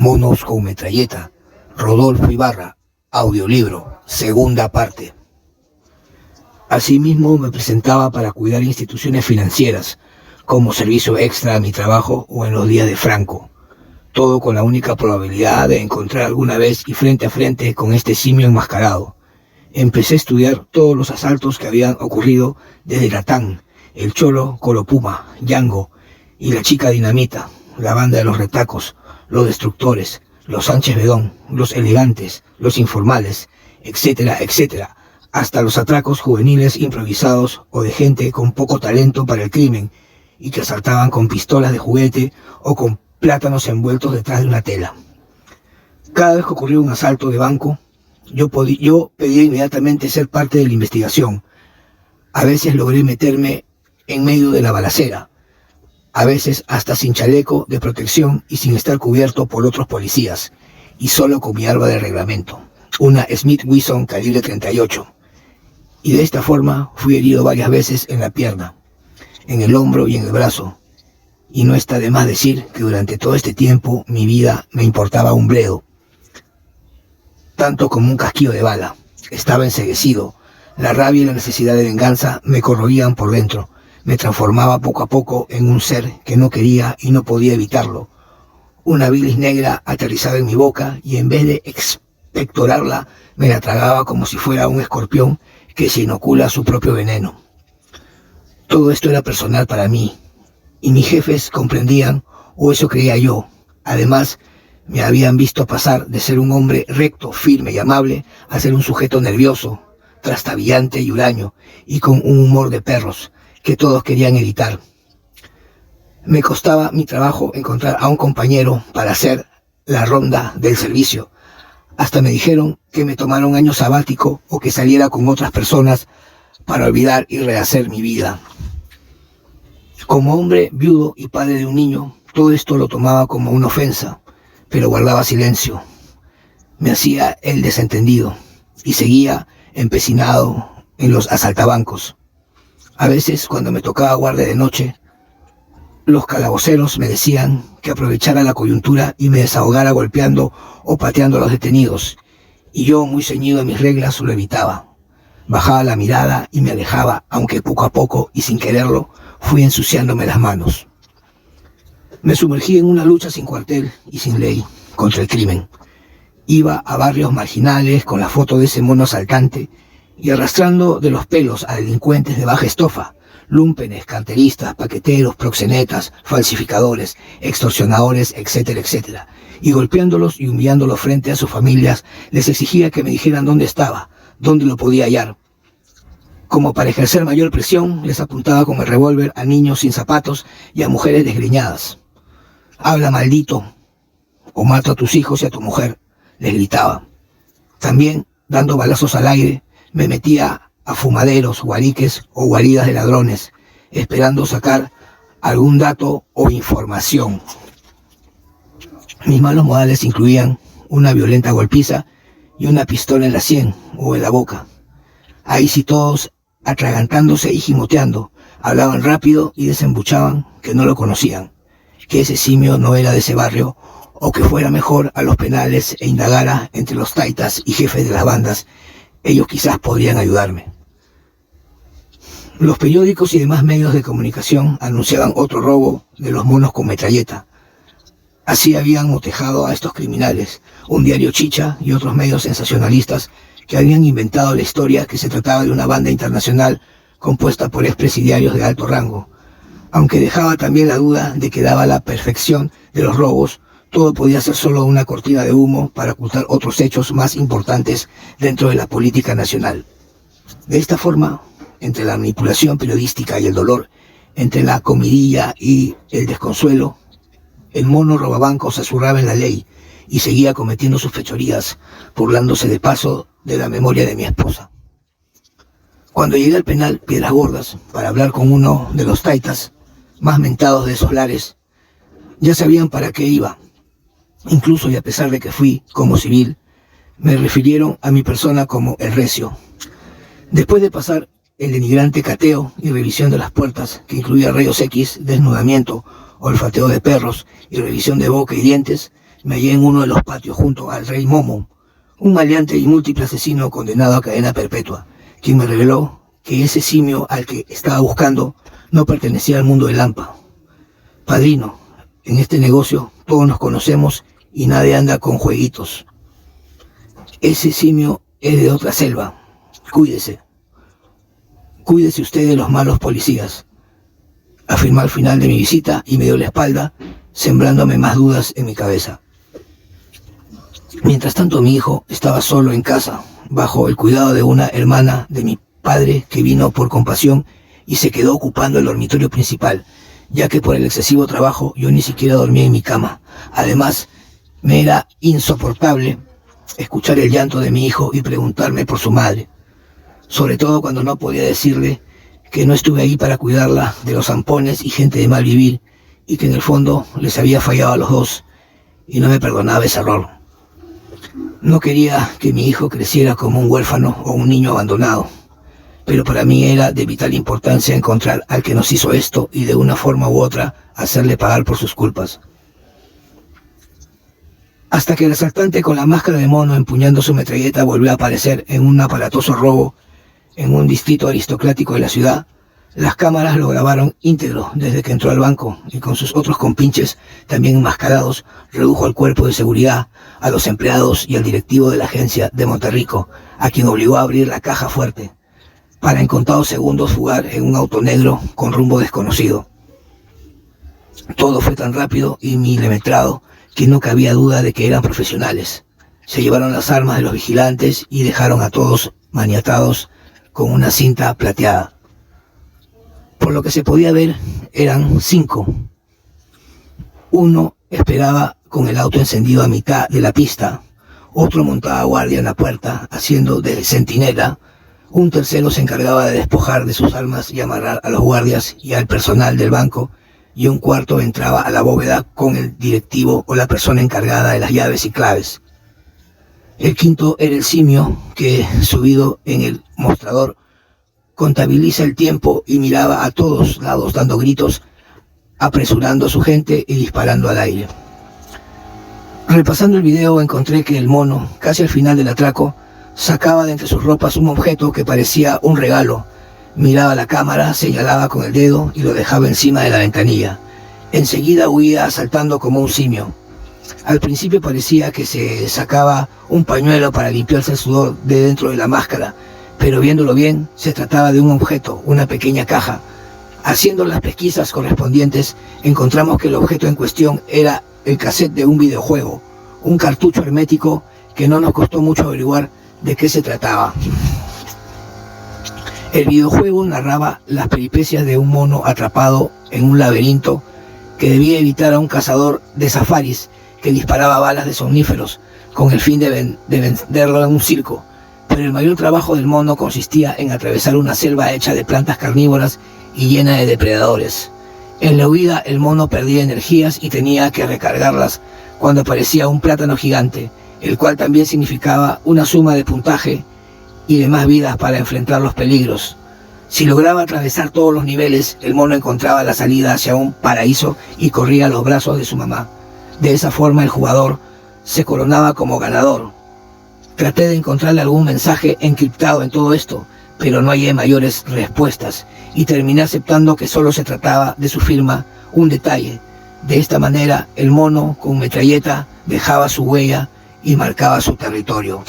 Monos con metralleta, Rodolfo Ibarra, audiolibro, segunda parte. Asimismo me presentaba para cuidar instituciones financieras, como servicio extra a mi trabajo o en los días de Franco. Todo con la única probabilidad de encontrar alguna vez y frente a frente con este simio enmascarado. Empecé a estudiar todos los asaltos que habían ocurrido desde Latán, el Cholo Colopuma, Yango y la Chica Dinamita, la banda de los Retacos, los Destructores, los Sánchez Bedón, los Elegantes, los Informales, etcétera, etcétera, hasta los atracos juveniles improvisados o de gente con poco talento para el crimen y que asaltaban con pistolas de juguete o con plátanos envueltos detrás de una tela. Cada vez que ocurría un asalto de banco, yo pedía inmediatamente ser parte de la investigación. A veces logré meterme en medio de la balacera, a veces hasta sin chaleco de protección y sin estar cubierto por otros policías, y solo con mi arma de reglamento, una Smith Wesson calibre 38. Y de esta forma fui herido varias veces en la pierna, en el hombro y en el brazo. Y no está de más decir que durante todo este tiempo mi vida me importaba un bledo, tanto como un casquillo de bala. Estaba enceguecido. La rabia y la necesidad de venganza me corroían por dentro. Me transformaba poco a poco en un ser que no quería y no podía evitarlo. Una bilis negra aterrizaba en mi boca y en vez de expectorarla, me la tragaba como si fuera un escorpión que se inocula su propio veneno. Todo esto era personal para mí, y mis jefes comprendían, o eso creía yo. Además, me habían visto pasar de ser un hombre recto, firme y amable a ser un sujeto nervioso, trastabillante y huraño, y con un humor de perros que todos querían evitar. Me costaba mi trabajo encontrar a un compañero para hacer la ronda del servicio. Hasta me dijeron que me tomara un año sabático o que saliera con otras personas para olvidar y rehacer mi vida. Como hombre viudo y padre de un niño, todo esto lo tomaba como una ofensa, pero guardaba silencio. Me hacía el desentendido y seguía empecinado en los asaltabancos. A veces, cuando me tocaba guardia de noche, los calaboceros me decían que aprovechara la coyuntura y me desahogara golpeando o pateando a los detenidos, y yo, muy ceñido a mis reglas, lo evitaba. Bajaba la mirada y me alejaba, aunque poco a poco y sin quererlo fui ensuciándome las manos. Me sumergí en una lucha sin cuartel y sin ley contra el crimen. Iba a barrios marginales con la foto de ese mono asaltante y arrastrando de los pelos a delincuentes de baja estofa, lúmpenes, carteristas, paqueteros, proxenetas, falsificadores, extorsionadores, etcétera, etcétera. Y golpeándolos y humillándolos frente a sus familias, les exigía que me dijeran dónde estaba, dónde lo podía hallar. Como para ejercer mayor presión, les apuntaba con el revólver a niños sin zapatos y a mujeres desgreñadas. «Habla, maldito, o mato a tus hijos y a tu mujer», les gritaba. También, dando balazos al aire, me metía a fumaderos, guariques o guaridas de ladrones, esperando sacar algún dato o información. Mis malos modales incluían una violenta golpiza y una pistola en la sien o en la boca. Ahí sí todos, atragantándose y gimoteando, hablaban rápido y desembuchaban que no lo conocían, que ese simio no era de ese barrio, o que fuera mejor a los penales e indagara entre los taitas y jefes de las bandas. Ellos quizás podrían ayudarme. Los periódicos y demás medios de comunicación anunciaban otro robo de los monos con metralleta. Así habían motejado a estos criminales, un diario chicha y otros medios sensacionalistas que habían inventado la historia que se trataba de una banda internacional compuesta por expresidiarios de alto rango. Aunque dejaba también la duda de que daba la perfección de los robos, todo podía ser solo una cortina de humo para ocultar otros hechos más importantes dentro de la política nacional. De esta forma, entre la manipulación periodística y el dolor, entre la comidilla y el desconsuelo, el mono robabancos susurraba en la ley y seguía cometiendo sus fechorías, burlándose de paso de la memoria de mi esposa. Cuando llegué al penal Piedras Gordas para hablar con uno de los taitas más mentados de esos lares, ya sabían para qué iba. Incluso y a pesar de que fui como civil, me refirieron a mi persona como el recio. Después de pasar el denigrante cateo y revisión de las puertas, que incluía rayos X, desnudamiento, olfateo de perros y revisión de boca y dientes, me hallé en uno de los patios junto al rey Momo, un maleante y múltiple asesino condenado a cadena perpetua, quien me reveló que ese simio al que estaba buscando no pertenecía al mundo de Lampa. Padrino, en este negocio todos nos conocemos y nadie anda con jueguitos. Ese simio es de otra selva. Cuídese. Cuídese usted de los malos policías. Afirmó al final de mi visita y me dio la espalda, sembrándome más dudas en mi cabeza. Mientras tanto, mi hijo estaba solo en casa, bajo el cuidado de una hermana de mi padre que vino por compasión y se quedó ocupando el dormitorio principal, ya que por el excesivo trabajo yo ni siquiera dormía en mi cama. Además, me era insoportable escuchar el llanto de mi hijo y preguntarme por su madre, sobre todo cuando no podía decirle que no estuve ahí para cuidarla de los zampones y gente de mal vivir, y que en el fondo les había fallado a los dos, y no me perdonaba ese error. No quería que mi hijo creciera como un huérfano o un niño abandonado, pero para mí era de vital importancia encontrar al que nos hizo esto y de una forma u otra hacerle pagar por sus culpas. Hasta que el asaltante con la máscara de mono empuñando su metralleta volvió a aparecer en un aparatoso robo en un distrito aristocrático de la ciudad. Las cámaras lo grabaron íntegro desde que entró al banco y con sus otros compinches, también enmascarados, redujo al cuerpo de seguridad, a los empleados y al directivo de la agencia de Monterrico, a quien obligó a abrir la caja fuerte, para en contados segundos fugar en un auto negro con rumbo desconocido. Todo fue tan rápido y milimetrado que no cabía duda de que eran profesionales. Se llevaron las armas de los vigilantes y dejaron a todos maniatados con una cinta plateada. Por lo que se podía ver, eran 5. Uno esperaba con el auto encendido a mitad de la pista, otro montaba guardia en la puerta, haciendo de centinela, un tercero se encargaba de despojar de sus armas y amarrar a los guardias y al personal del banco, y un cuarto entraba a la bóveda con el directivo o la persona encargada de las llaves y claves. El quinto era el simio que, subido en el mostrador, contabiliza el tiempo y miraba a todos lados dando gritos, apresurando a su gente y disparando al aire. Repasando el video encontré que el mono, casi al final del atraco, sacaba de entre sus ropas un objeto que parecía un regalo. Miraba la cámara, señalaba con el dedo y lo dejaba encima de la ventanilla. Enseguida huía saltando como un simio. Al principio parecía que se sacaba un pañuelo para limpiarse el sudor de dentro de la máscara, pero viéndolo bien, se trataba de un objeto, una pequeña caja. Haciendo las pesquisas correspondientes, encontramos que el objeto en cuestión era el cassette de un videojuego, un cartucho hermético que no nos costó mucho averiguar de qué se trataba. El videojuego narraba las peripecias de un mono atrapado en un laberinto que debía evitar a un cazador de safaris que disparaba balas de somníferos con el fin de venderlo en un circo. Pero el mayor trabajo del mono consistía en atravesar una selva hecha de plantas carnívoras y llena de depredadores. En la huida el mono perdía energías y tenía que recargarlas cuando aparecía un plátano gigante, el cual también significaba una suma de puntaje y de más vidas para enfrentar los peligros. Si lograba atravesar todos los niveles, el mono encontraba la salida hacia un paraíso y corría a los brazos de su mamá. De esa forma el jugador se coronaba como ganador. Traté de encontrarle algún mensaje encriptado en todo esto, pero no hallé mayores respuestas y terminé aceptando que solo se trataba de su firma, un detalle. De esta manera el mono con metralleta dejaba su huella y marcaba su territorio.